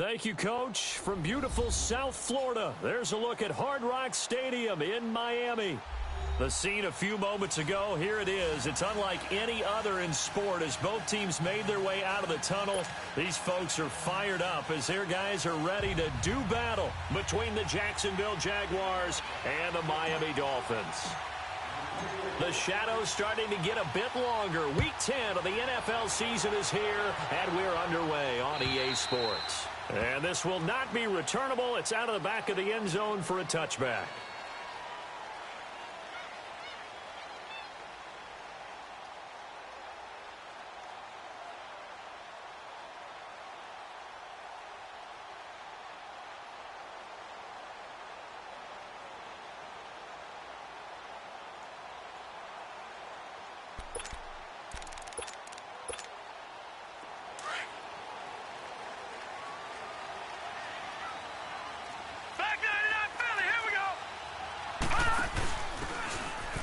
Thank you, Coach. From beautiful South Florida, there's a look at Hard Rock Stadium in Miami. The scene a few moments ago, here it is. It's unlike any other in sport as both teams made their way out of the tunnel. These folks are fired up as their guys are ready to do battle between the Jacksonville Jaguars and the Miami Dolphins. The shadow's starting to get a bit longer. Week 10 of the NFL season is here, and we're underway on EA Sports. And this will not be returnable. It's out of the back of the end zone for a touchback.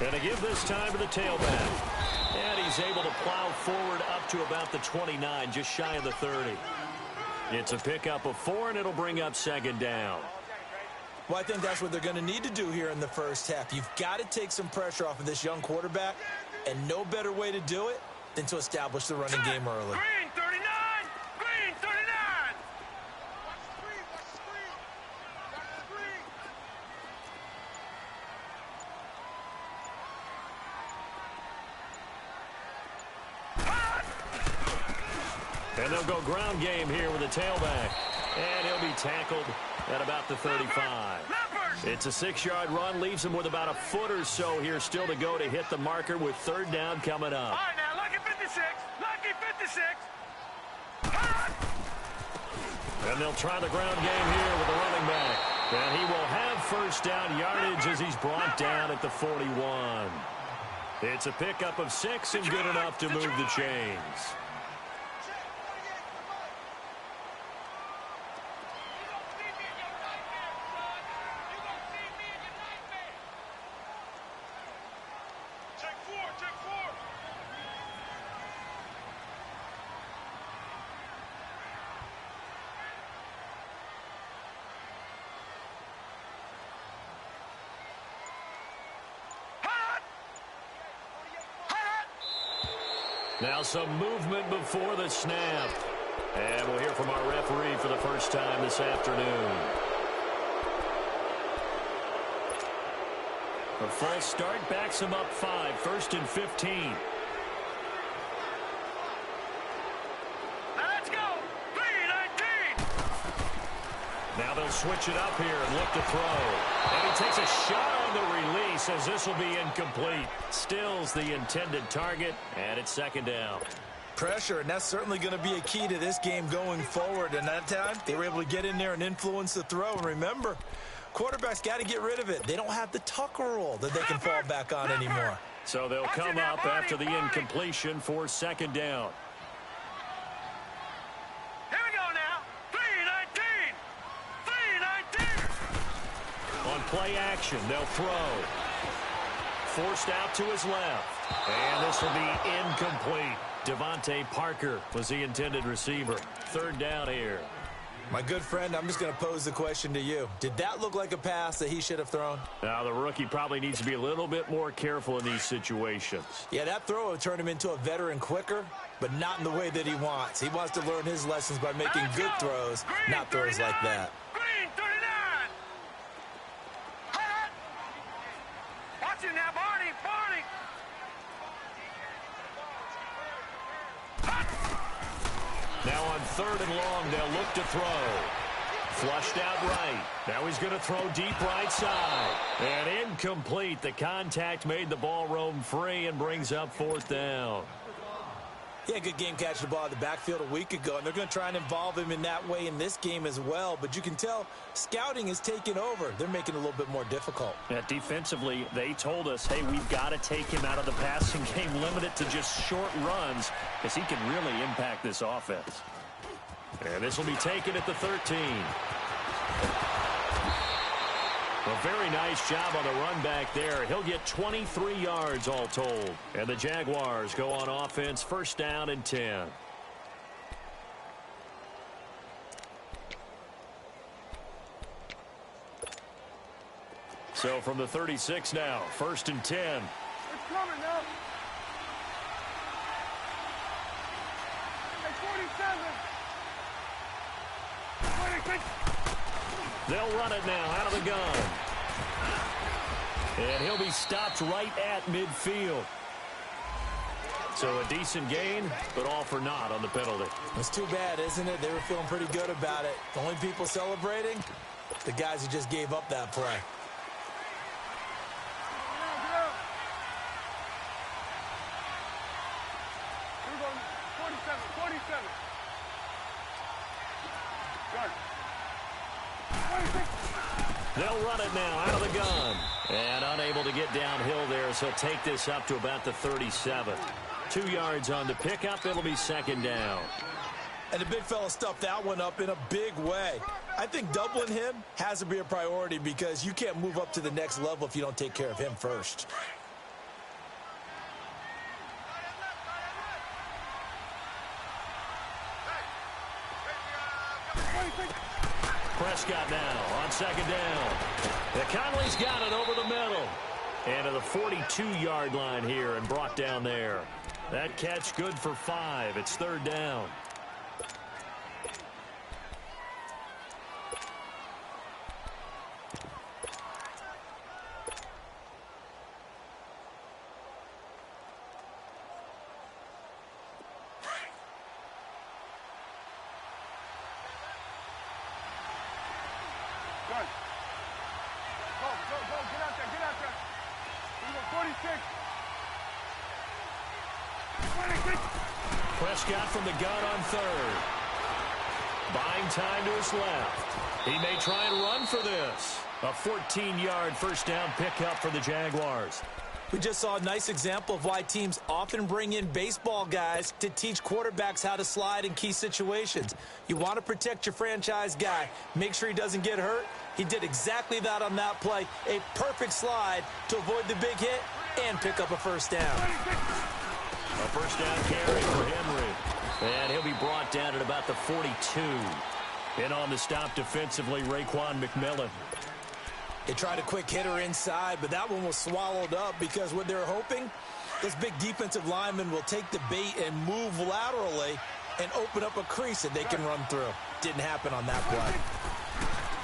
And to give this time to the tailback. And he's able to plow forward up to about the 29, just shy of the 30. It's a pickup of 4, and it'll bring up second down. Well, I think that's what they're going to need to do here in the first half. You've got to take some pressure off of this young quarterback, and no better way to do it than to establish the running game early. Green 39! Green 39! And they'll go ground game here with a tailback. And he'll be tackled at about the 35. It's a 6-yard run, leaves him with about a foot or so here still to go to hit the marker with third down coming up. All right, now, lucky 56. Lucky 56. And they'll try the ground game here with the running back. And he will have first down yardage as he's brought down at the 41. It's a pickup of 6 and good enough to move the chains. Now some movement before the snap. And we'll hear from our referee for the first time this afternoon. A false start backs him up 5, 1st and 15. Let's go! 3-19! Now they'll switch it up here and look to throw. And he takes a shot on the release as this will be incomplete. Stills the intended target, and it's second down. Pressure, and that's certainly going to be a key to this game going forward. And that time, they were able to get in there and influence the throw. And remember, quarterbacks got to get rid of it. They don't have the tucker roll that they can fall back on anymore. So they'll come up after the incompletion for second down. Here we go now. 3-19! 3-19! On play action, they'll throw. Forced out to his left. And this will be incomplete. Devontae Parker was the intended receiver. Third down here. My good friend, I'm just going to pose the question to you. Did that look like a pass that he should have thrown? Now, the rookie probably needs to be a little bit more careful in these situations. Yeah, that throw will turn him into a veteran quicker, but not in the way that he wants. He wants to learn his lessons by making good throws, not throws like that. Green 39! Watch it now, Barney! Barney! Now on 3rd and long, they'll look to throw. Flushed out right. Now he's going to throw deep right side. And incomplete. The contact made the ball roam free and brings up 4th down. Yeah, good game catching the ball in the backfield a week ago, and they're going to try and involve him in that way in this game as well. But you can tell scouting is taking over. They're making it a little bit more difficult. Yeah, defensively, they told us, hey, we've got to take him out of the passing game, limit it to just short runs, because he can really impact this offense. And this will be taken at the 13. A very nice job on the run back there. He'll get 23 yards all told. And the Jaguars go on offense, first down and 10. So from the 36 now, 1st and 10. It's coming now. Hey, 47. 26. They'll run it now out of the gun. And he'll be stopped right at midfield. So a decent gain, but all for naught on the penalty. It's too bad, isn't it? They were feeling pretty good about it. The only people celebrating, the guys who just gave up that play. Here we go. 47. 47. Gun. 26. They'll run it now out of the gun. And unable to get downhill there, so he'll take this up to about the 37. 2 yards on the pickup. It'll be 2nd down. And the big fella stuffed that one up in a big way. I think doubling him has to be a priority because you can't move up to the next level if you don't take care of him first. Prescott now on 2nd down. Conley's got it over the middle. And to the 42-yard line here and brought down there. That catch good for 5. It's 3rd down. Good. Go, go, go. Get out there, get out there. Here we go, 46. 26. Prescott from the gun on 3rd. Buying time to his left. He may try and run for this. A 14-yard first down pickup for the Jaguars. We just saw a nice example of why teams often bring in baseball guys to teach quarterbacks how to slide in key situations. You want to protect your franchise guy. Make sure he doesn't get hurt. He did exactly that on that play. A perfect slide to avoid the big hit and pick up a first down. A first down carry for Henry. And he'll be brought down at about the 42. In on the stop defensively, Raekwon McMillan. They tried a quick hitter inside, but that one was swallowed up because what they're hoping, this big defensive lineman will take the bait and move laterally and open up a crease that they can run through. Didn't happen on that play.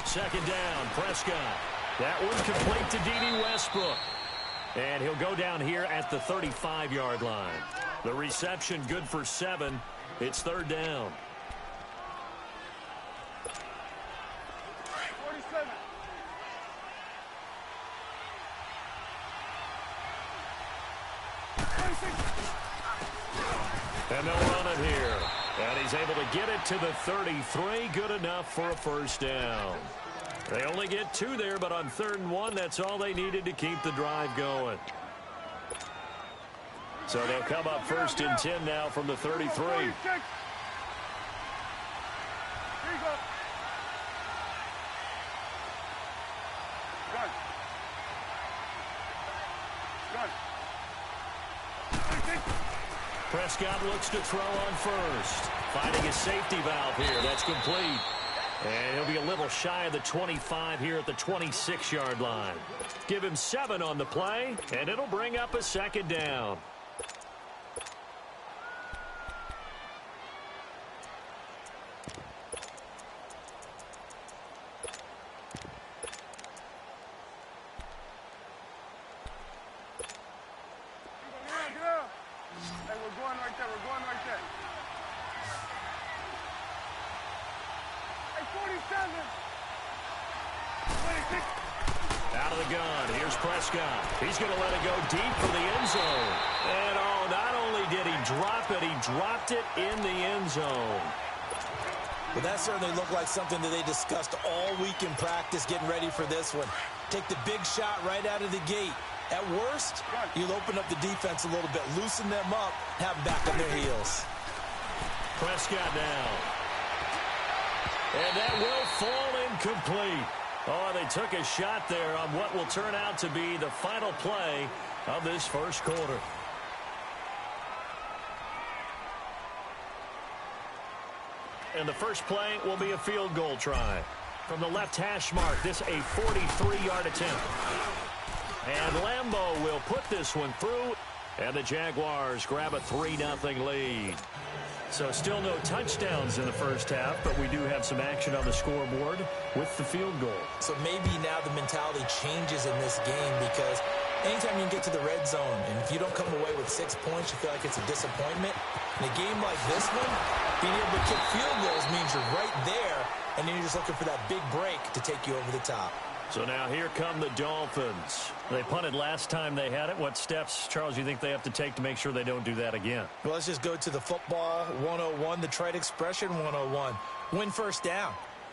2nd down, Prescott. That one complete to D.D. Westbrook. And he'll go down here at the 35-yard line. The reception good for 7. It's 3rd down. 47. And they'll run it here. And he's able to get it to the 33. Good enough for a first down. They only get 2 there, but on 3rd and 1, that's all they needed to keep the drive going. So they'll come up 1st and 10 now from the 33. 46. Here you go. Gun. Gun. 26. Prescott looks to throw on 1st. Finding a safety valve here. That's complete. And he'll be a little shy of the 25 here at the 26-yard line. Give him 7 on the play, and it'll bring up a 2nd down. Get up. Hey, we're going right there. We're going right there. Hey, 47. 26. Out of the gun, here's Prescott. He's going to let it go deep for the end zone. And, oh, not only did he drop it, he dropped it in the end zone. Well, that certainly looked like something that they discussed all week in practice getting ready for this one. Take the big shot right out of the gate. At worst, you'll open up the defense a little bit, loosen them up, have them back on their heels. Prescott now. And that will fall incomplete. Oh, they took a shot there on what will turn out to be the final play of this first quarter. And the first play will be a field goal try. From the left hash mark, this a 43-yard attempt. And Lambeau will put this one through, and the Jaguars grab a 3-0 lead. So still no touchdowns in the first half, but we do have some action on the scoreboard with the field goal. So maybe now the mentality changes in this game because anytime you can get to the red zone, and if you don't come away with 6 points, you feel like it's a disappointment. In a game like this one, being able to kick field goals means you're right there, and then you're just looking for that big break to take you over the top. So now here come the Dolphins. They punted last time they had it. What steps, Charles, you think they have to take to make sure they don't do that again? Well, let's just go to the football 101, the trite expression 101. Win first down.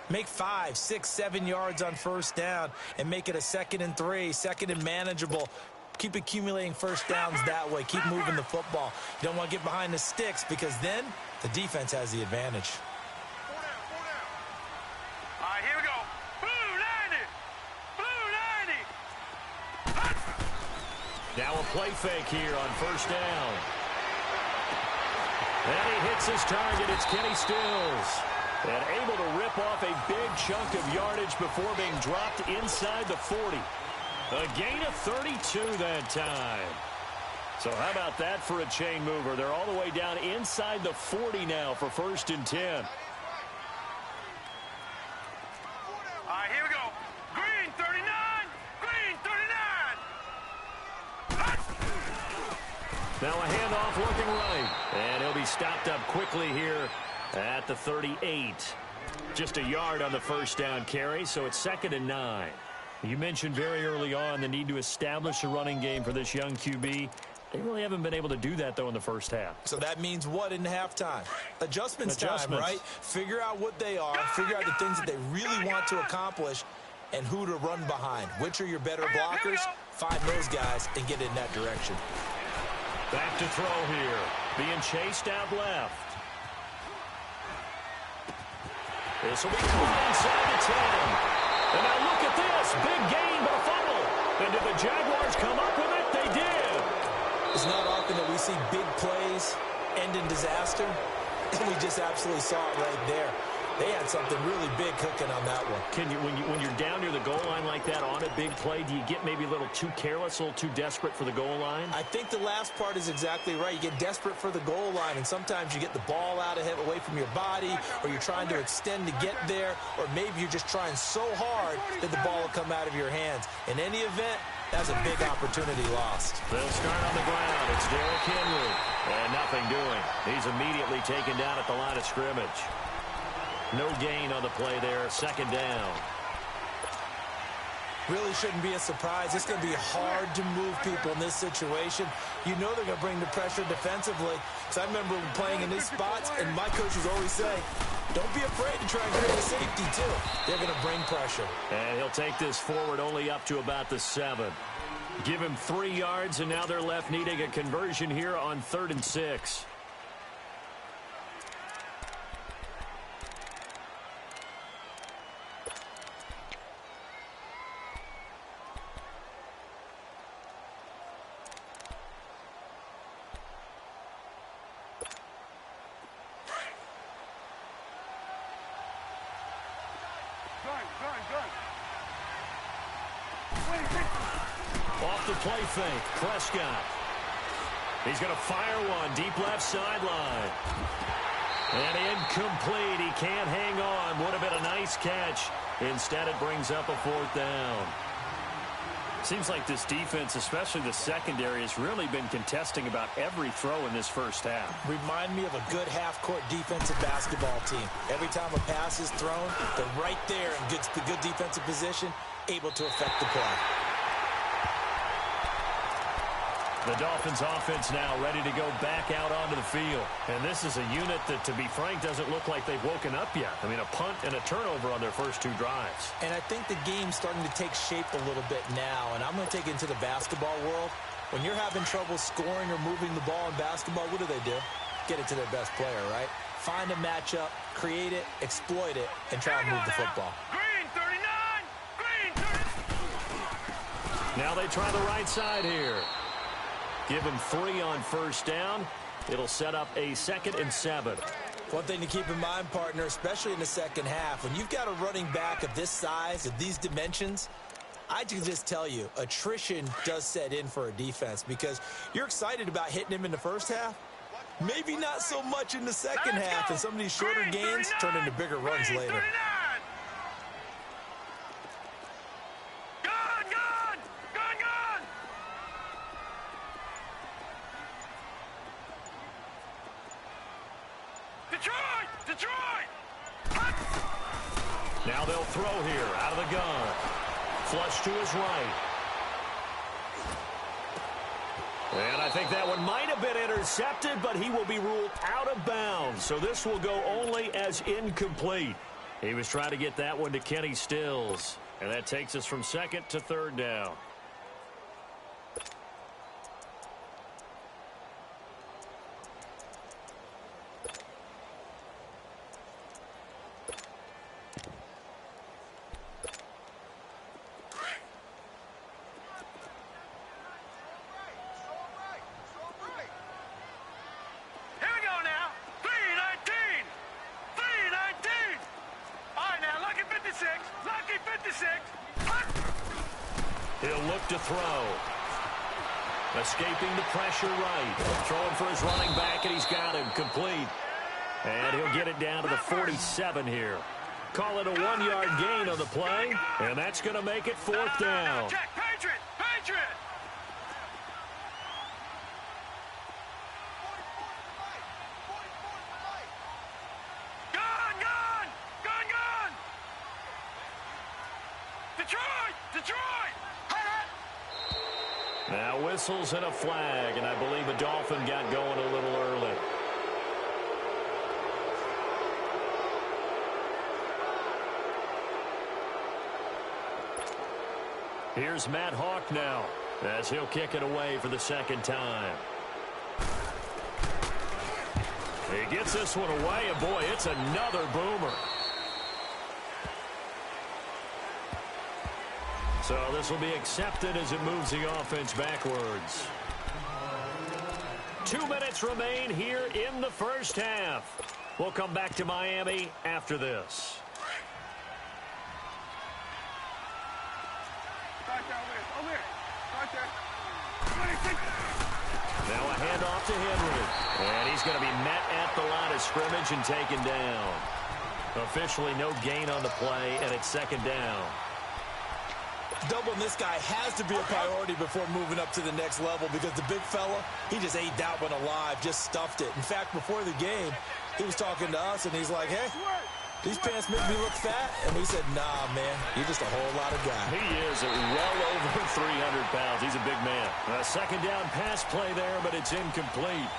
Make 5, 6, 7 yards on first down and make it a 2nd and 3, 2nd and manageable. Keep accumulating first downs that way. Keep moving the football. You don't want to get behind the sticks because then the defense has the advantage. All right, here we go. Blue 90. Blue 90. Now a play fake here on first down. And he hits his target. It's Kenny Stills. And able to rip off a big chunk of yardage before being dropped inside the 40. A gain of 32 that time. So how about that for a chain mover? They're all the way down inside the 40 now for 1st and 10. All right, here we go. Green 39. Green 39. Now a handoff looking right. And he'll be stopped up quickly here at the 38. Just a yard on the first down carry, so it's 2nd and 9. You mentioned very early on the need to establish a running game for this young QB. They really haven't been able to do that, though, in the first half. So that means what in halftime? Adjustments time, right? Figure out what they are, figure out the things that they really want to accomplish, and who to run behind. Which are your better blockers? Find those guys and get in that direction. Back to throw here. Being chased out left. This will be caught inside the 10. And now look at this. Big gain, but a fumble. And did the Jaguars come up with it? They did. It's not often that we see big plays end in disaster, and we just absolutely saw it right there. They had something really big cooking on that one. Can you, when you're down near the goal line like that on a big play, do you get maybe a little too careless, a little too desperate for the goal line? I think the last part is exactly right. You get desperate for the goal line, and sometimes you get the ball out ahead, away from your body, or you're trying to extend to get there, or maybe you're just trying so hard that the ball will come out of your hands. In any event, that's a big opportunity lost. They'll start on the ground. It's Derrick Henry. And nothing doing. He's immediately taken down at the line of scrimmage. No gain on the play there. 2nd down. Really shouldn't be a surprise. It's going to be hard to move people in this situation. You know they're going to bring the pressure defensively. Because I remember playing in these spots, and my coaches always say, don't be afraid to try and create a safety, too. They're going to bring pressure. And he'll take this forward only up to about the 7. Give him 3 yards, and now they're left needing a conversion here on 3rd and 6. Off the play fake, Prescott. He's going to fire one deep left sideline. And incomplete. He can't hang on. Would have been a nice catch. Instead, it brings up a 4th down. Seems like this defense, especially the secondary, has really been contesting about every throw in this first half. Remind me of a good half-court defensive basketball team. Every time a pass is thrown, they're right there in good defensive position, able to affect the play. The Dolphins offense now ready to go back out onto the field. And this is a unit that, to be frank, doesn't look like they've woken up yet. I mean, a punt and a turnover on their first 2 drives. And I think the game's starting to take shape a little bit now. And I'm going to take it into the basketball world. When you're having trouble scoring or moving the ball in basketball, what do? Get it to their best player, right? Find a matchup, create it, exploit it, and try and move the football. Green 39. Green 39. Now they try the right side here. Give him 3 on first down. It'll set up a 2nd and 7. One thing to keep in mind, partner, especially in the second half, when you've got a running back of this size, of these dimensions, I can just tell you, attrition does set in for a defense because you're excited about hitting him in the first half. Maybe not so much in the second half, and some of these shorter gains turn into bigger runs later. Now they'll throw here out of the gun. Flush to his right. And I think that one might have been intercepted, but he will be ruled out of bounds. So this will go only as incomplete. He was trying to get that one to Kenny Stills. And that takes us from second to third down. He'll look to throw. Escaping the pressure right. Throwing for his running back, and he's got him complete. And he'll get it down to the 47 here. Call it a 1-yard gain on the play, and that's going to make it fourth down. Check, Patriot! Patriot! Gun! Gun! Gun! Gun! Detroit! Detroit! Now whistles and a flag, and I believe a Dolphin got going a little early. Here's Matt Hawk now, as he'll kick it away for the second time. He gets this one away, and boy, it's another boomer. So this will be accepted as it moves the offense backwards. 2 minutes remain here in the first half. We'll come back to Miami after this. Now a handoff to Henry. And he's going to be met at the line of scrimmage and taken down. Officially no gain on the play, and it's second down. Doubling this guy has to be a priority before moving up to the next level because the big fella, he just ate that one alive, just stuffed it. In fact, before the game, he was talking to us, and he's like, hey, these pants make me look fat. And we said, nah, man, you're just a whole lot of guy. He is well over 300 pounds. He's a big man. A second down pass play there, but it's incomplete.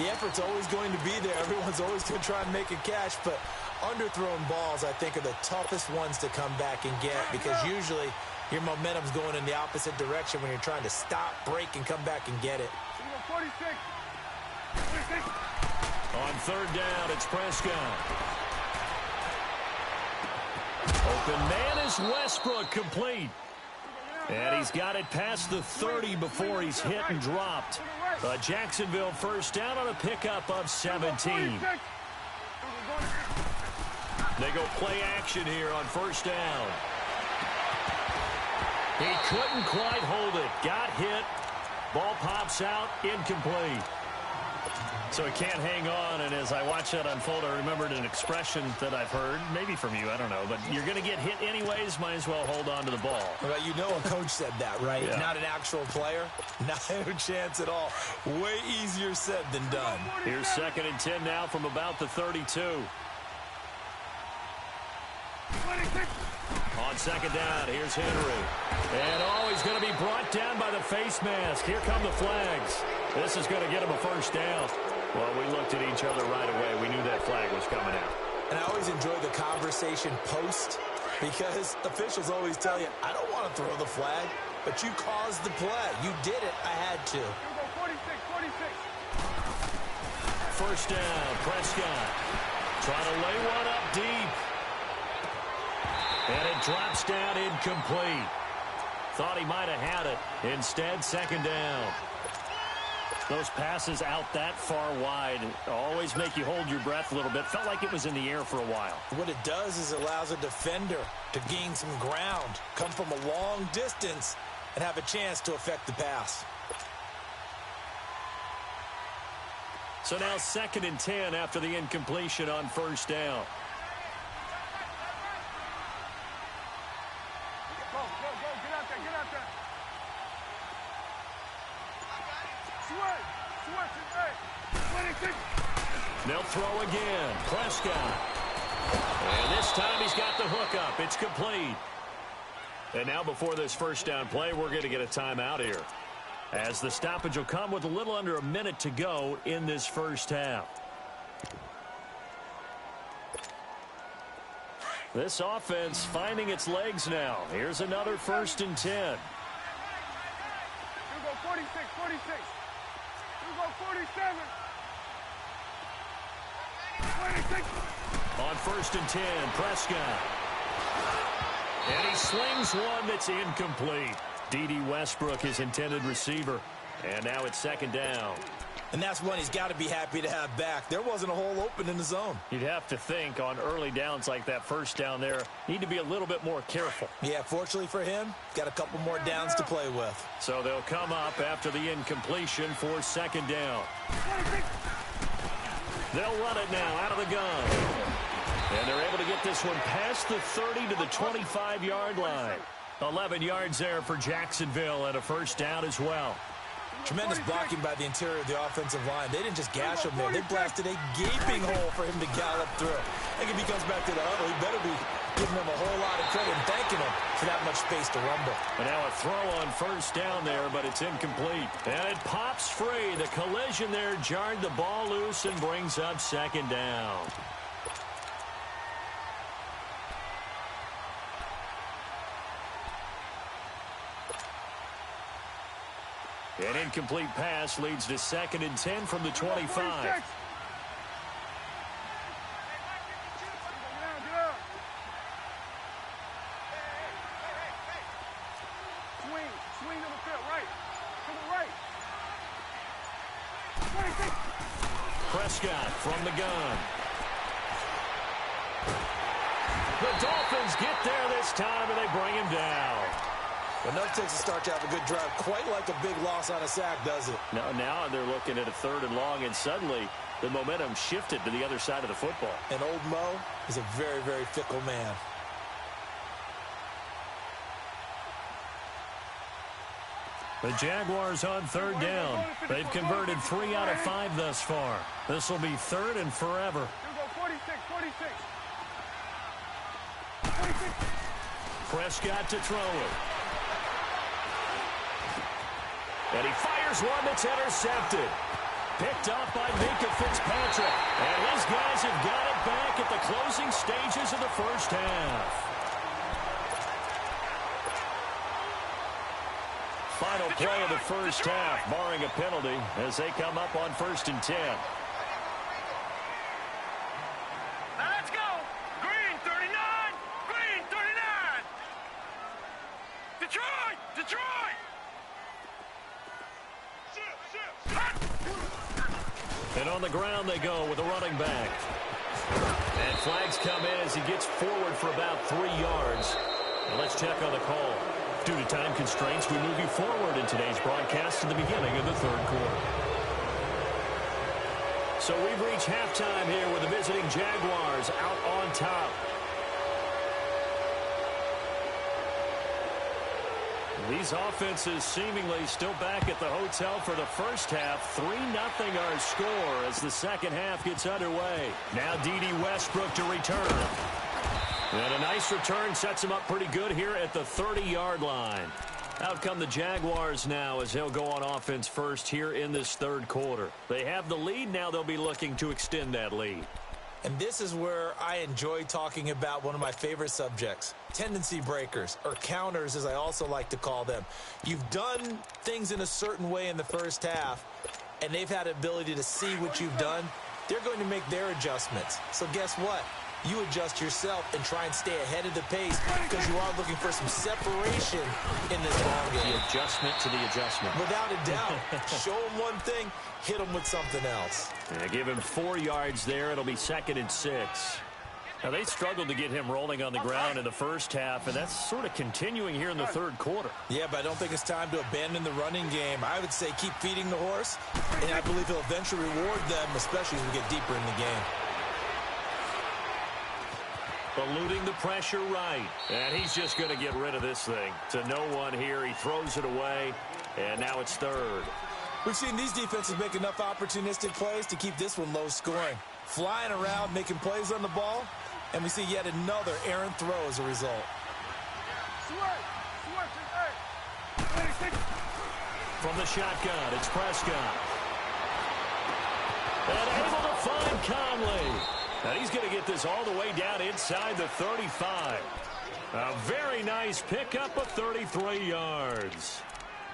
The effort's always going to be there. Everyone's always going to try and make a catch, but underthrown balls, I think, are the toughest ones to come back and get because usually your momentum's going in the opposite direction when you're trying to stop, break, and come back and get it. 46. On third down, it's Prescott. Open man is Westbrook, complete. And he's got it past the 30 before he's hit and dropped. Jacksonville first down on a pickup of 17. They go play action here on first down. He couldn't quite hold it. Got hit. Ball pops out. Incomplete. So he can't hang on, and as I watch that unfold, I remembered an expression that I've heard, maybe from you, I don't know, but you're going to get hit anyways, might as well hold on to the ball. Well, you know a coach said that, right? Yeah. Not an actual player. Not a chance at all. Way easier said than done. Here's 2nd and 10 now from about the 32. On second down, here's Henry. And he's going to be brought down by the face mask. Here come the flags. This is going to get him a first down. Well, we looked at each other right away. We knew that flag was coming out. And I always enjoy the conversation post because officials always tell you, I don't want to throw the flag, but you caused the play. You did it. I had to. 46. First down, Prescott. Trying to lay one up deep. And it drops down incomplete. Thought he might have had it. Instead, second down. Those passes out that far wide always make you hold your breath a little bit. Felt like it was in the air for a while. What it does is it allows a defender to gain some ground, come from a long distance, and have a chance to affect the pass. So now 2nd and 10 after the incompletion on first down. Go, get out there. Switch, They'll throw again. Prescott. And this time he's got the hook up. It's complete. And now before this first down play, we're going to get a timeout here, as the stoppage will come with a little under a minute to go in this first half. This offense finding its legs now. Here's another 1st and 10. Here we go, 46. Here we go, 47. 26. On 1st and 10, Prescott. And he slings one that's incomplete. D.D. Westbrook, his intended receiver. And now it's 2nd down. And that's one he's got to be happy to have back. There wasn't a hole open in the zone. You'd have to think on early downs like that first down there, need to be a little bit more careful. Yeah, fortunately for him, got a couple more downs to play with. So they'll come up after the incompletion for 2nd down. They'll run it now out of the gun. And they're able to get this one past the 30 to the 25-yard line. 11 yards there for Jacksonville and a first down as well. Tremendous blocking by the interior of the offensive line. They didn't just gash him there. They blasted a gaping hole for him to gallop through. I think if he comes back to the huddle, he better be giving him a whole lot of credit and thanking him for that much space to rumble. And now a throw on first down there, but it's incomplete. And it pops free. The collision there jarred the ball loose and brings up 2nd down. An incomplete pass leads to 2nd and 10 from the 25. Get up. Swing to the field, right. To the right. 26. Prescott from the gun. The Dolphins get there this time, and they bring him down. Enough takes to start to have a good drive, quite like a big loss on a sack, does it? Now they're looking at a 3rd and long, and suddenly the momentum shifted to the other side of the football. And old Mo is a very, very fickle man. The Jaguars on 3rd down. They've converted 3 out of 5 thus far. This will be 3rd and forever. Here we go, 46. Prescott to throw it. And he fires one that's intercepted. Picked off by Minka Fitzpatrick. And his guys have got it back at the closing stages of the first half. Final play of the first half, barring a penalty, as they come up on 1st and 10. Now let's go. Green 39. Green 39. Detroit. And on the ground they go with a running back. And flags come in as he gets forward for about 3 yards. Now let's check on the call. Due to time constraints, we move you forward in today's broadcast to the beginning of the 3rd quarter. So we've reached halftime here with the visiting Jaguars out on top. These offenses seemingly still back at the hotel for the first half. 3-0 our score as the second half gets underway. Now D.D. Westbrook to return. And a nice return sets him up pretty good here at the 30-yard line. Out come the Jaguars now as they'll go on offense first here in this 3rd quarter. They have the lead. Now they'll be looking to extend that lead. And this is where I enjoy talking about one of my favorite subjects, tendency breakers, or counters as I also like to call them. You've done things in a certain way in the first half, and they've had the ability to see what you've done. They're going to make their adjustments. So guess what? you adjust yourself and try and stay ahead of the pace because you are looking for some separation in this ball game. The adjustment to the adjustment. Without a doubt. Show him one thing, hit him with something else. Yeah, give him 4 yards there. It'll be 2nd and 6. Now, they struggled to get him rolling on the ground in the first half, and that's sort of continuing here in the third quarter. Yeah, but I don't think it's time to abandon the running game. I would say keep feeding the horse, and I believe he'll eventually reward them, especially as we get deeper in the game. Eluding the pressure right. And he's just going to get rid of this thing. To no one here. He throws it away. And now it's 3rd. We've seen these defenses make enough opportunistic plays to keep this one low scoring. Flying around, making plays on the ball. And we see yet another errant throw as a result. From the shotgun, it's Prescott. And able to find Conley. And he's going to get this all the way down inside the 35. A very nice pickup of 33 yards.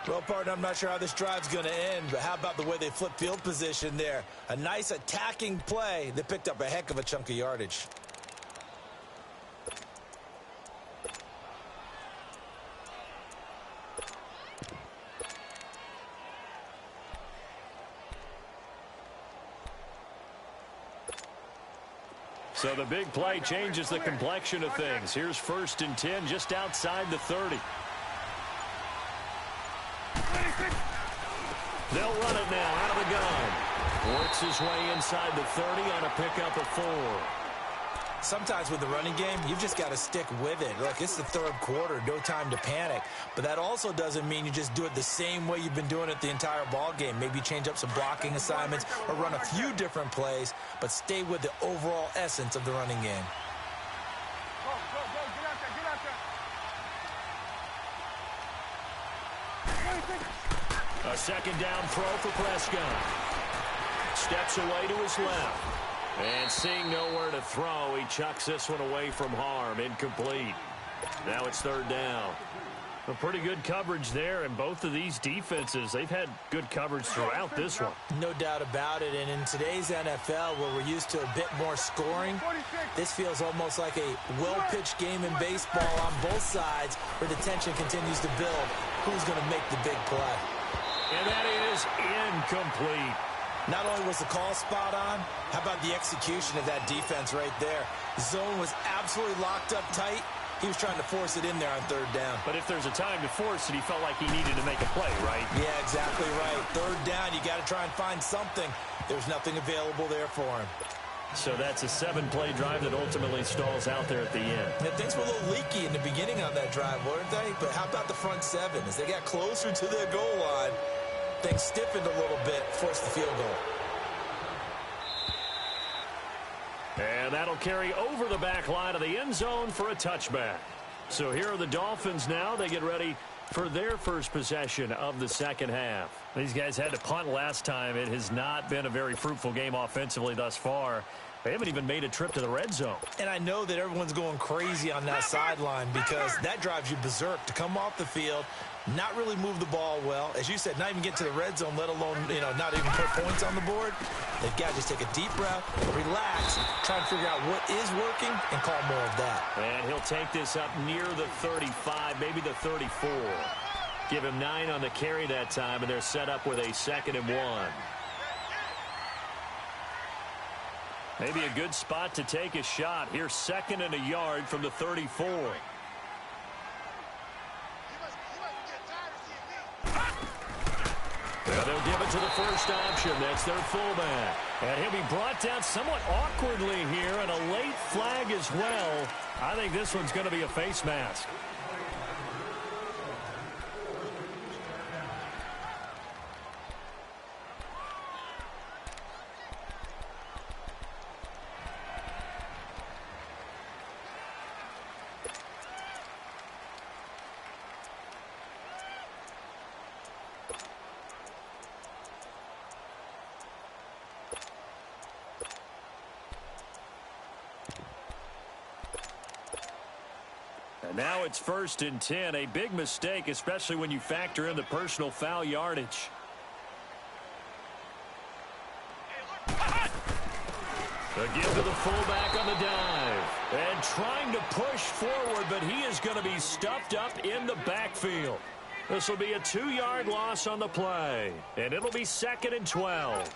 Well, partner, I'm not sure how this drive's going to end, but how about the way they flip field position there? A nice attacking play that picked up a heck of a chunk of yardage. So the big play changes the complexion of things. Here's 1st and 10 just outside the 30. They'll run it now out of the gun. Works his way inside the 30 on a pickup of 4. Sometimes with the running game, you've just got to stick with it. Look, it's the third quarter, no time to panic. But that also doesn't mean you just do it the same way you've been doing it the entire ball game. Maybe change up some blocking assignments or run a few different plays, but stay with the overall essence of the running game. Go, get out there, get out there. A 2nd down throw for Prescott. Steps away to his left. And seeing nowhere to throw, he chucks this one away from harm. Incomplete. Now it's 3rd down. A pretty good coverage there, and both of these defenses, they've had good coverage throughout this one. No doubt about it, and in today's NFL, where we're used to a bit more scoring, this feels almost like a well-pitched game in baseball on both sides, where the tension continues to build. Who's going to make the big play? And that is incomplete. Not only was the call spot on, how about the execution of that defense right there? The zone was absolutely locked up tight. He was trying to force it in there on 3rd down. But if there's a time to force it, he felt like he needed to make a play, right? Yeah, exactly right. 3rd down, you got to try and find something. There's nothing available there for him. So that's a 7-play drive that ultimately stalls out there at the end. And things were a little leaky in the beginning on that drive, weren't they? But how about the front 7? As they got closer to their goal line, things stiffened a little bit, forced the field goal. And that'll carry over the back line of the end zone for a touchback. So here are the Dolphins now. They get ready for their first possession of the second half. These guys had to punt last time. It has not been a very fruitful game offensively thus far. They haven't even made a trip to the red zone. And I know that everyone's going crazy on that sideline because that drives you berserk to come off the field, not really move the ball well. As you said, not even get to the red zone, let alone, not even put points on the board. They've got to just take a deep breath, relax, try and figure out what is working, and call more of that. And he'll take this up near the 35, maybe the 34. Give him 9 on the carry that time, and they're set up with a 2nd and 1. Maybe a good spot to take a shot. Here's 2nd and a yard from the 34. Now they'll give it to the first option. That's their fullback. And he'll be brought down somewhat awkwardly here, and a late flag as well. I think this one's going to be a face mask. And now it's 1st and 10. A big mistake, especially when you factor in the personal foul yardage. A give to the fullback on the dive. And trying to push forward, but he is going to be stuffed up in the backfield. This will be a 2-yard loss on the play. And it'll be 2nd and 12.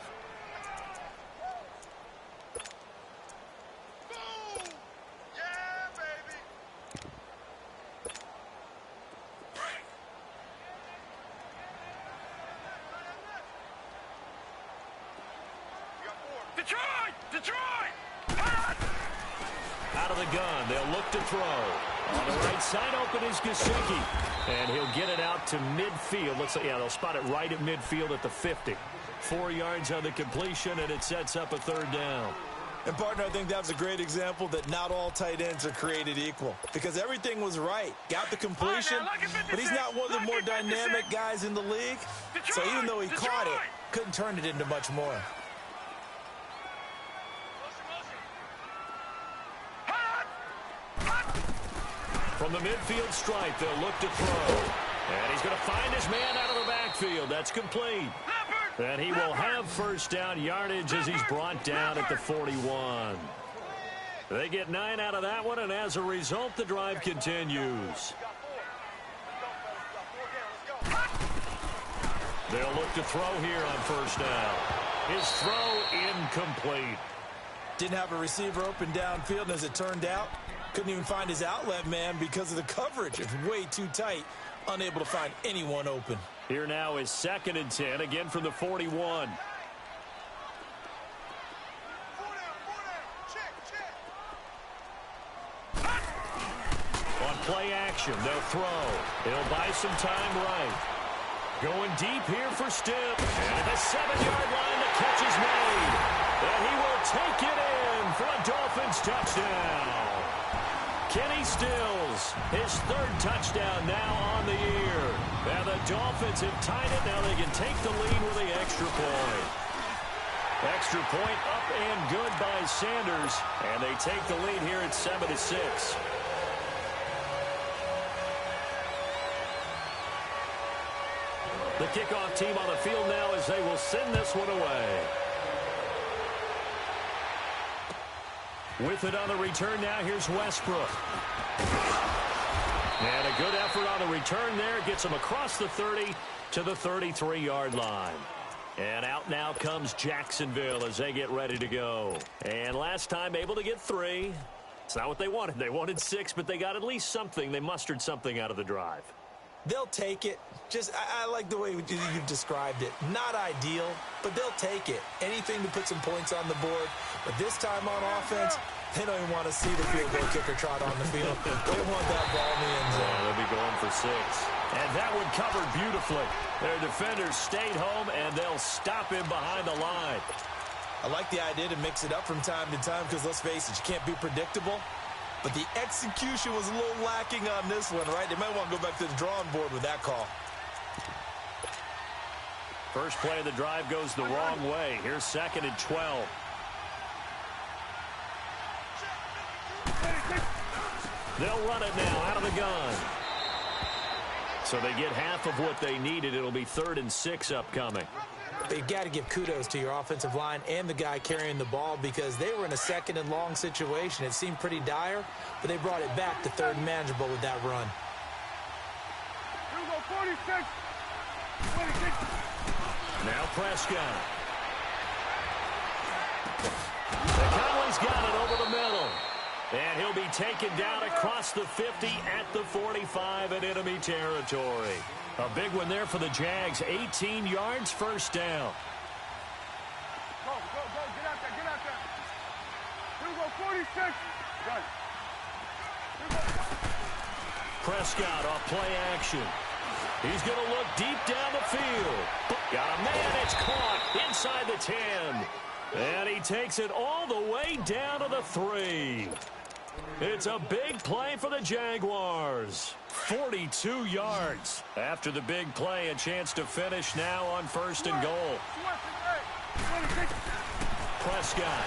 Out of the gun, they'll look to throw. On the right side, open is Gesicki. And he'll get it out to midfield. Looks like, yeah, they'll spot it right at midfield at the 50. 4 yards on the completion, and it sets up a 3rd down. And, partner, I think that was a great example that not all tight ends are created equal. Because everything was right. Got the completion, but he's not one of the more dynamic guys in the league. So even though he caught it, couldn't turn it into much more. From the midfield stripe, they'll look to throw. And he's going to find his man out of the backfield. That's complete. And he will have 1st down yardage as he's brought down at the 41. They get 9 out of that one, and as a result, the drive continues. They'll look to throw here on 1st down. His throw incomplete. Didn't have a receiver open downfield, and as it turned out, couldn't even find his outlet man because of the coverage. It's way too tight, unable to find anyone open. Here now is 2nd and 10, again from the 41. On play action, they'll throw. They'll buy some time right. Going deep here for Stipp. And at the 7-yard line, the catch is made. And he will take it in for a Dolphins touchdown. Kenny Stills, his 3rd touchdown now on the year. And the Dolphins have tied it. Now they can take the lead with the extra point. Extra point up and good by Sanders. And they take the lead here at 7-6. The kickoff team on the field now as they will send this one away. With it on the return now, here's Westbrook. And a good effort on the return there. Gets him across the 30 to the 33-yard line. And out now comes Jacksonville as they get ready to go. And last time able to get 3. It's not what they wanted. They wanted 6, but they got at least something. They mustered something out of the drive. They'll take it. I like the way you've described it. Not ideal, but they'll take it. Anything to put some points on the board. But this time on offense, they don't even want to see the field goal kicker trot on the field. They want that ball in the end zone. Yeah, they'll be going for 6. And that one covered beautifully. Their defenders stayed home, and they'll stop him behind the line. I like the idea to mix it up from time to time because, let's face it, you can't be predictable. But the execution was a little lacking on this one, right? They might want to go back to the drawing board with that call. First play of the drive goes the wrong way. Here's 2nd and 12. They'll run it now out of the gun. So they get half of what they needed. It'll be 3rd and 6 upcoming. You've got to give kudos to your offensive line and the guy carrying the ball because they were in a 2nd and long situation. It seemed pretty dire, but they brought it back to 3rd and manageable with that run. Here we go, 46. 26. Now Prescott. Conley's got it over the middle. And he'll be taken down across the 50 at the 45 in enemy territory. A big one there for the Jags. 18 yards, 1st down. Go, get out there. Here we go, 46. Got it. Here we go. Prescott off play action. He's going to look deep down the field. Got a man, it's caught inside the 10. And he takes it all the way down to the 3. It's a big play for the Jaguars. 42 yards. After the big play, a chance to finish now on 1st and goal. Prescott.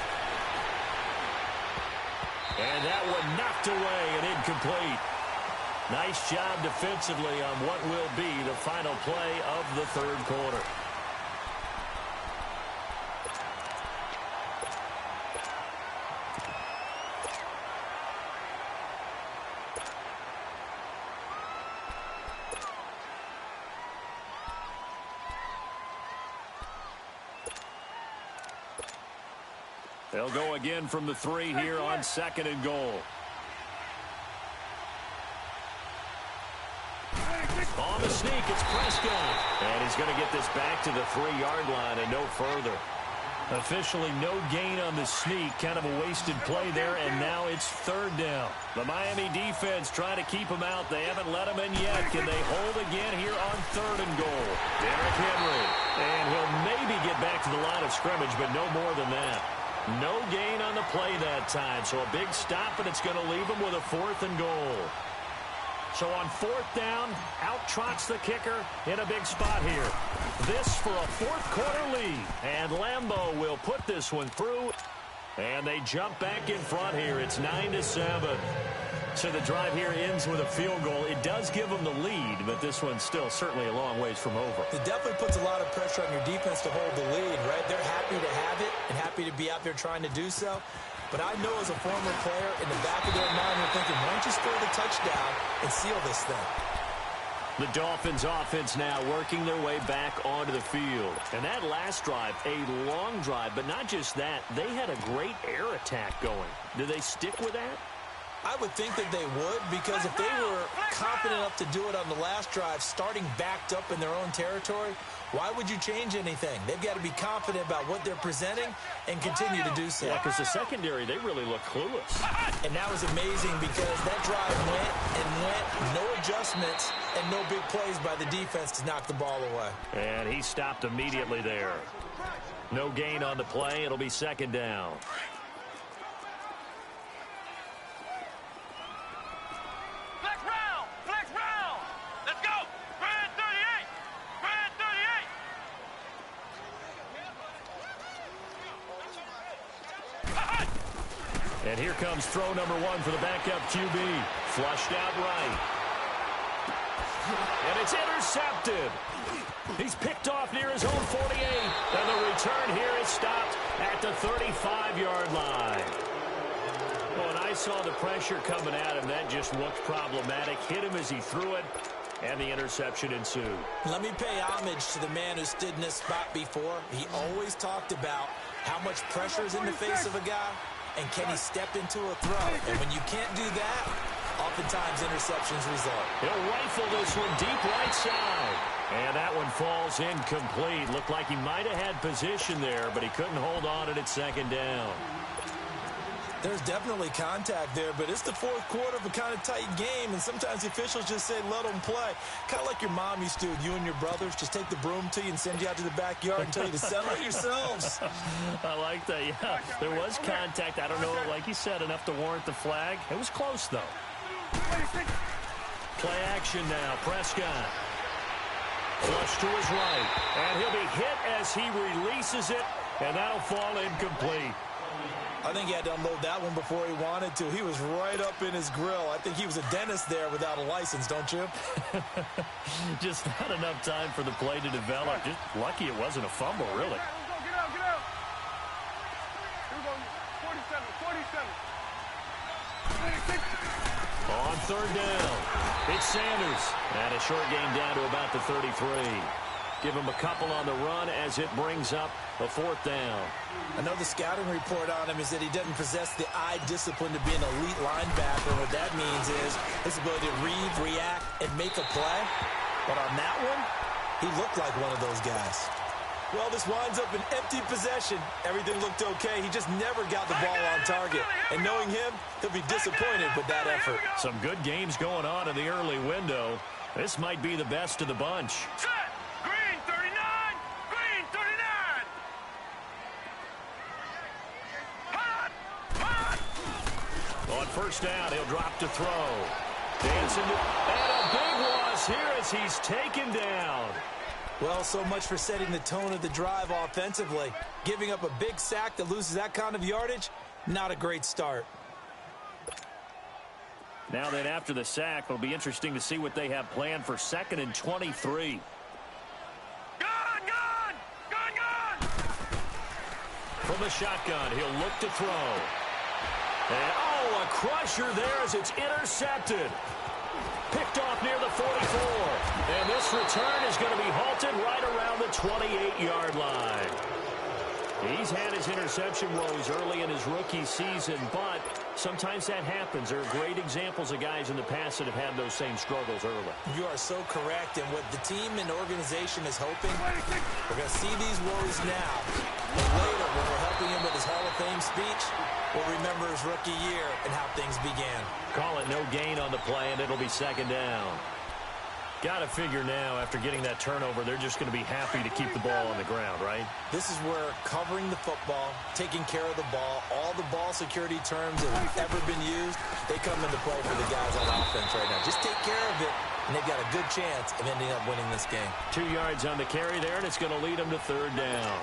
And that one knocked away and incomplete. Nice job defensively on what will be the final play of the 3rd quarter. They'll go again from the 3 here on 2nd and goal. On the sneak, it's Prescott. And he's going to get this back to the 3-yard line and no further. Officially no gain on the sneak. Kind of a wasted play there, and now it's 3rd down. The Miami defense trying to keep him out. They haven't let him in yet. Can they hold again here on 3rd and goal? Derrick Henry. And he'll maybe get back to the line of scrimmage, but no more than that. No gain on the play that time. So a big stop, and it's going to leave him with a 4th and goal. So on 4th down, out trots the kicker in a big spot here. This for a 4th quarter lead. And Lambeau will put this one through. And they jump back in front here. It's 9-7. So the drive here ends with a field goal. It does give them the lead, but this one's still certainly a long ways from over. It definitely puts a lot of pressure on your defense to hold the lead, right? They're happy to have it and happy to be out there trying to do so. But I know as a former player, in the back of their mind, they're thinking, why don't you score the touchdown and seal this thing? The Dolphins offense now working their way back onto the field. And that last drive, a long drive, but not just that, they had a great air attack going. Do they stick with that? I would think that they would, because if they were confident enough to do it on the last drive, starting backed up in their own territory, why would you change anything? They've got to be confident about what they're presenting and continue to do so. Yeah, because the secondary, they really look clueless. And that was amazing because that drive went and went, no adjustments and no big plays by the defense to knock the ball away. And he stopped immediately there. No gain on the play. It'll be 2nd down. And here comes throw number 1 for the backup QB. Flushed out right. And it's intercepted. He's picked off near his own 48. And the return here is stopped at the 35-yard line. Well, and I saw the pressure coming at him. That just looked problematic. Hit him as he threw it. And the interception ensued. Let me pay homage to the man who stood in this spot before. He always talked about how much pressure is in the face of a guy. And can he step into a throw? And when you can't do that, oftentimes interceptions result. He'll rifle this one deep right side. And that one falls incomplete. Looked like he might have had position there, but he couldn't hold on it at 2nd down. There's definitely contact there, but it's the 4th quarter of a kind of tight game, and sometimes the officials just say, let them play. Kind of like your mom used to with you and your brothers. Just take the broom to you and send you out to the backyard and tell you to settle it yourselves. I like that, yeah. There was contact. I don't know, like you said, enough to warrant the flag. It was close, though. Play action now. Prescott. Flush to his right. And he'll be hit as he releases it, and that'll fall incomplete. I think he had to unload that one before he wanted to. He was right up in his grill. I think he was a dentist there without a license, don't you? Just not enough time for the play to develop. Just lucky it wasn't a fumble, really. Get out, get out. Here we go, 47. On 3rd down, it's Sanders. And a short game down to about the 33. Give him a couple on the run as it brings up a 4th down. I know the scouting report on him is that he doesn't possess the eye discipline to be an elite linebacker. What that means is his ability to read, react, and make a play. But on that one, he looked like one of those guys. Well, this winds up an empty possession. Everything looked okay. He just never got the ball on target. And knowing him, he'll be disappointed with that effort. Some good games going on in the early window. This might be the best of the bunch. Green 39! Green 39! Hot! On 1st down, he'll drop to throw. Dancing to, and a big loss here as he's taken down. Well, so much for setting the tone of the drive offensively. Giving up a big sack that loses that kind of yardage, not a great start. Now then, after the sack, it'll be interesting to see what they have planned for 2nd and 23. Gun! From the shotgun, he'll look to throw. And, oh, a crusher there as it's intercepted. Picked off near the 44. And this return is going to be halted right around the 28-yard line. He's had his interception woes early in his rookie season, but sometimes that happens. There are great examples of guys in the past that have had those same struggles early. You are so correct, and what the team and organization is hoping, we're going to see these woes now. But later, when we're helping him with his Hall of Fame speech, we'll remember his rookie year and how things began. Call it no gain on the play, and it'll be second down. Got to figure now, after getting that turnover, they're just going to be happy to keep the ball on the ground, right? This is where covering the football, taking care of the ball, all the ball security terms that have ever been used, they come into play for the guys on offense right now. Just take care of it, and they've got a good chance of ending up winning this game. 2 yards on the carry there, and it's going to lead them to third down.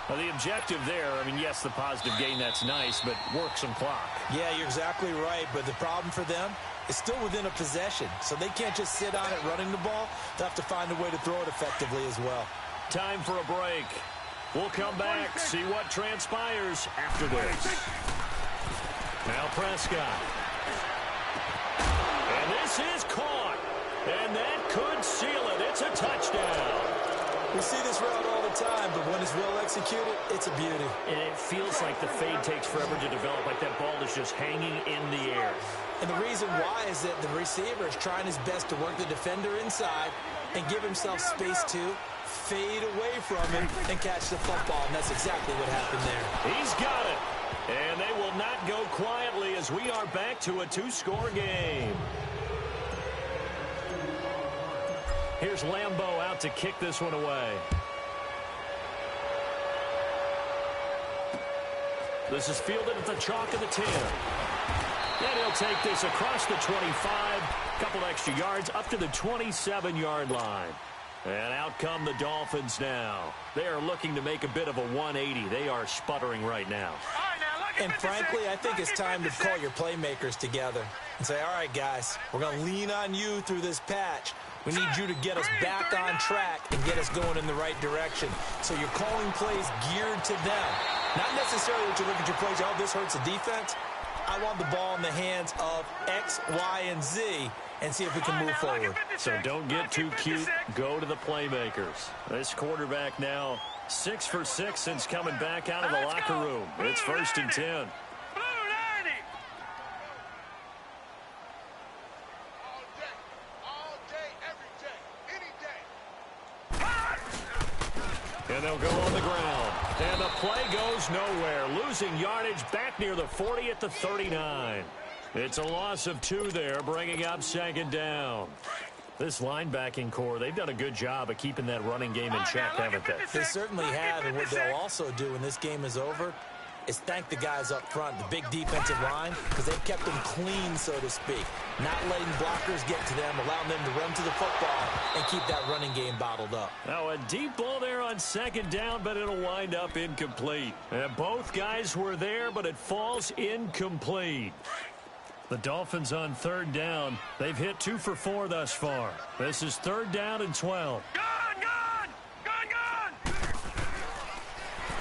Well, the objective there, I mean, yes, the positive gain, that's nice, but work some clock. Yeah, you're exactly right, but the problem for them is still within a possession, so they can't just sit on it running the ball. They'll have to find a way to throw it effectively as well. Time for a break. We'll come back, see what transpires after this. Now Prescott. And this is caught, and that could seal it. It's a touchdown. We see this route all the time, but when it's well executed, it's a beauty. And it feels like the fade takes forever to develop, like that ball is just hanging in the air. And the reason why is that the receiver is trying his best to work the defender inside and give himself space to fade away from him and catch the football, and that's exactly what happened there. He's got it, and they will not go quietly as we are back to a 2-score game. Here's Lambeau out to kick this one away. This is fielded at the chalk of the 10. And he'll take this across the 25, couple extra yards up to the 27-yard line. And out come the Dolphins now. They are looking to make a bit of a 180. They are sputtering right now. And frankly, I think it's time to call your playmakers together and say, all right, guys, we're going to lean on you through this patch. We need you to get us back on track and get us going in the right direction. So you're calling plays geared to them. Not necessarily that you look at your plays, oh, this hurts the defense. I want the ball in the hands of X, Y, and Z and see if we can move forward. So don't get too cute. Go to the playmakers. This quarterback now 6 for 6 since coming back out of the locker room. It's 1st and 10. And they'll go on the ground. And the play goes nowhere. Losing yardage back near the 40 at the 39. It's a loss of 2 there, bringing up second down. This linebacking core, they've done a good job of keeping that running game in check, haven't they? They certainly have, and what they'll also do when this game is over is thank the guys up front, the big defensive line, because they've kept them clean, so to speak. Not letting blockers get to them, allowing them to run to the football and keep that running game bottled up. Now a deep ball there on second down, but it'll wind up incomplete. And both guys were there, but it falls incomplete. The Dolphins on third down. They've hit 2 for 4 thus far. This is 3rd down and 12. Gone!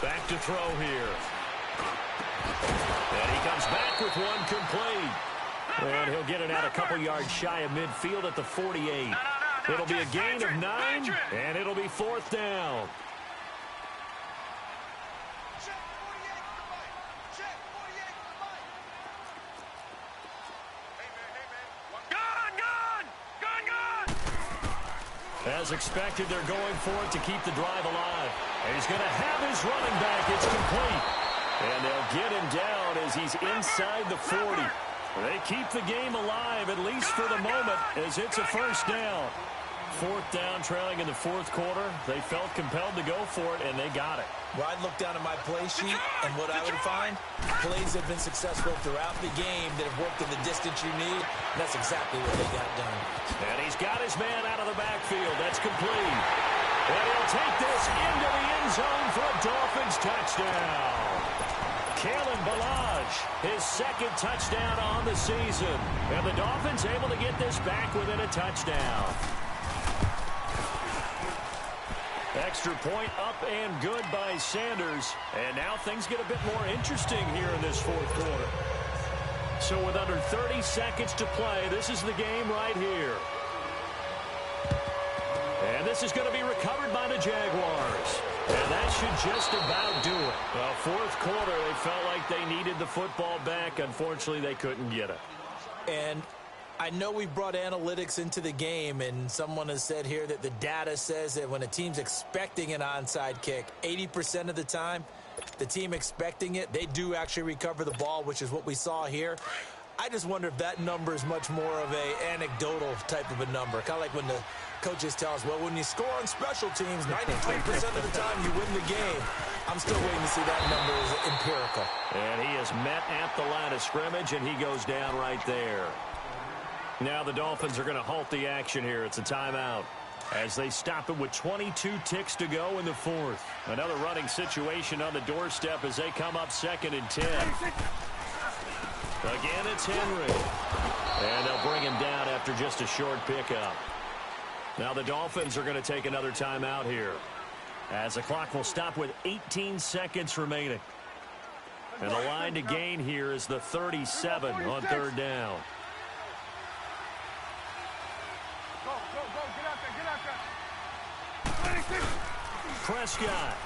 Back to throw here. And he comes back with one complete. And he'll get it out a couple yards shy of midfield at the 48. It'll be a gain of 9, and it'll be 4th down. As expected, they're going for it to keep the drive alive. And he's going to have his running back. It's complete. And they'll get him down as he's inside the 40. They keep the game alive, at least for the moment, as it's a 1st down. 4th down, trailing in the 4th quarter. They felt compelled to go for it, and they got it. Well, I'd look down at my play sheet, and what I would find, plays have been successful throughout the game that have worked in the distance you need. And that's exactly what they got done. And he's got his man out of the backfield. That's complete. And he'll take this into the end zone for a Dolphins touchdown. Kalen Ballage, his 2nd touchdown on the season. And the Dolphins able to get this back within a touchdown. Extra point up and good by Sanders. And now things get a bit more interesting here in this 4th quarter. So with under 30 seconds to play, this is the game right here. And this is going to be recovered by the Jaguars. And that should just about do it. Well, fourth quarter, they felt like they needed the football back. Unfortunately, they couldn't get it. And I know we brought analytics into the game, and someone has said here that the data says that when a team's expecting an onside kick, 80% of the time, the team expecting it, they do actually recover the ball, which is what we saw here. I just wonder if that number is much more of a anecdotal type of a number. Kind of like when the coaches tell us, well, when you score on special teams, 93% of the time you win the game. I'm still waiting to see that number is empirical. And he is met at the line of scrimmage, and he goes down right there. Now the Dolphins are going to halt the action here. It's a timeout as they stop it with 22 ticks to go in the fourth. Another running situation on the doorstep as they come up 2nd and 10. Again, it's Henry. And they'll bring him down after just a short pickup. Now the Dolphins are going to take another timeout here as the clock will stop with 18 seconds remaining. And the line to gain here is the 37 on 3rd down. Go, get out there. 26. Prescott.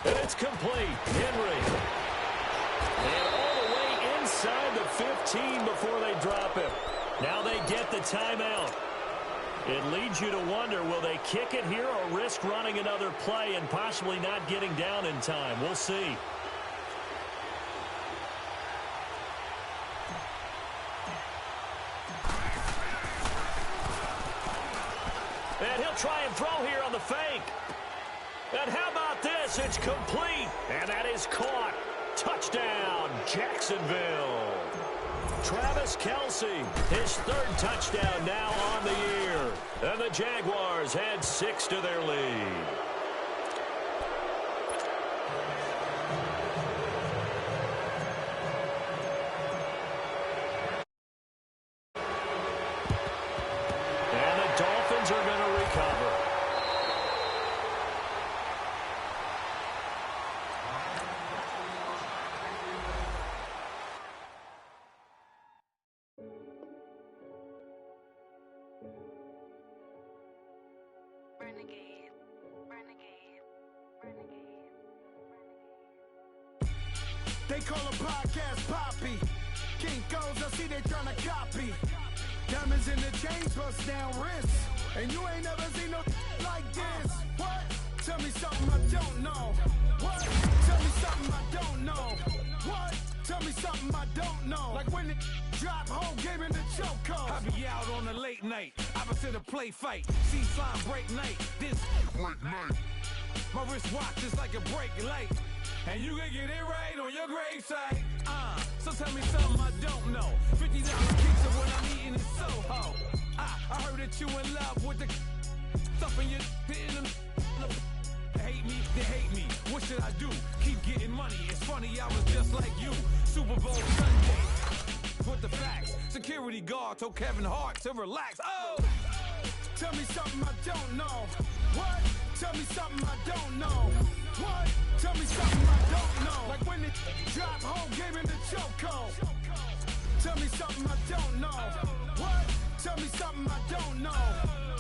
And it's complete. Henry. And all the way inside the 15 before they drop him. Now they get the timeout. It leads you to wonder, will they kick it here or risk running another play and possibly not getting down in time? We'll see. And he'll try and throw here on the fake. And how about this? It's complete. And that is caught. Touchdown, Jacksonville. Travis Kelce, his 3rd touchdown now on the year. And the Jaguars add 6 to their lead. And the Dolphins are going to recover. They call a podcast Poppy. Kinkos, I see they tryna copy. Diamonds in the chains, bust down wrists. And you ain't never seen no like this. What? Tell me something I don't know. What? Tell me something I don't know. What? Tell me something I don't know. Like when it drop, whole game in the chokehold. I be out on a late night, opposite a play fight. See slime break night, this break night. My wristwatch is like a break light. And you can get it right on your gravesite. So tell me something I don't know. $50 pizza when I'm eating in Soho. I heard that you in love with the stuff in your hitting them. Hate me, they hate me. What should I do? Keep getting money. It's funny, I was just like you. Super Bowl Sunday. With the facts. Security guard told Kevin Hart to relax. Oh! Tell me something I don't know. What? Tell me something I don't know. What? Tell me something I don't know. Like when it drop, whole game in the chokehold. Tell me something I don't know. What? Tell me something I don't know.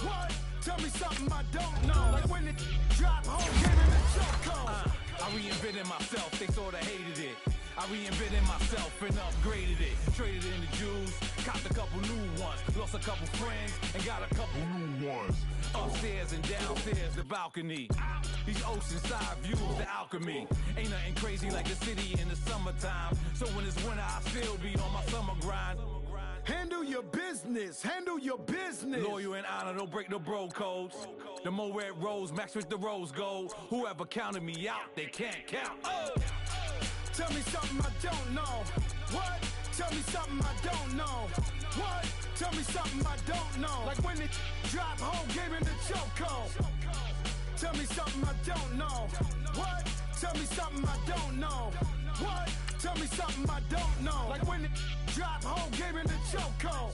What? Tell me something I don't know. Like when it drop, whole game in the chokehold. I reinvented myself, they sorta hated it. I reinvented myself and upgraded it. Traded in the Jews, copped a couple new ones. Lost a couple friends and got a couple new ones. Upstairs and downstairs, the balcony. These oceanside views, the alchemy. Ain't nothing crazy like the city in the summertime. So when it's winter, I still be on my summer grind. Handle your business. Handle your business. Loyal and honor, don't break no bro codes. The more red rose, max with the rose gold. Whoever counted me out, they can't count. Oh! Tell me something I don't know. What? Tell me something I don't know. What? Tell me something I don't know. Like when it drop, whole game in the chokehold. Tell me something I don't know. What? Tell me something I don't know. What? Tell me something I don't know. Like when it drop, whole game in the chokehold.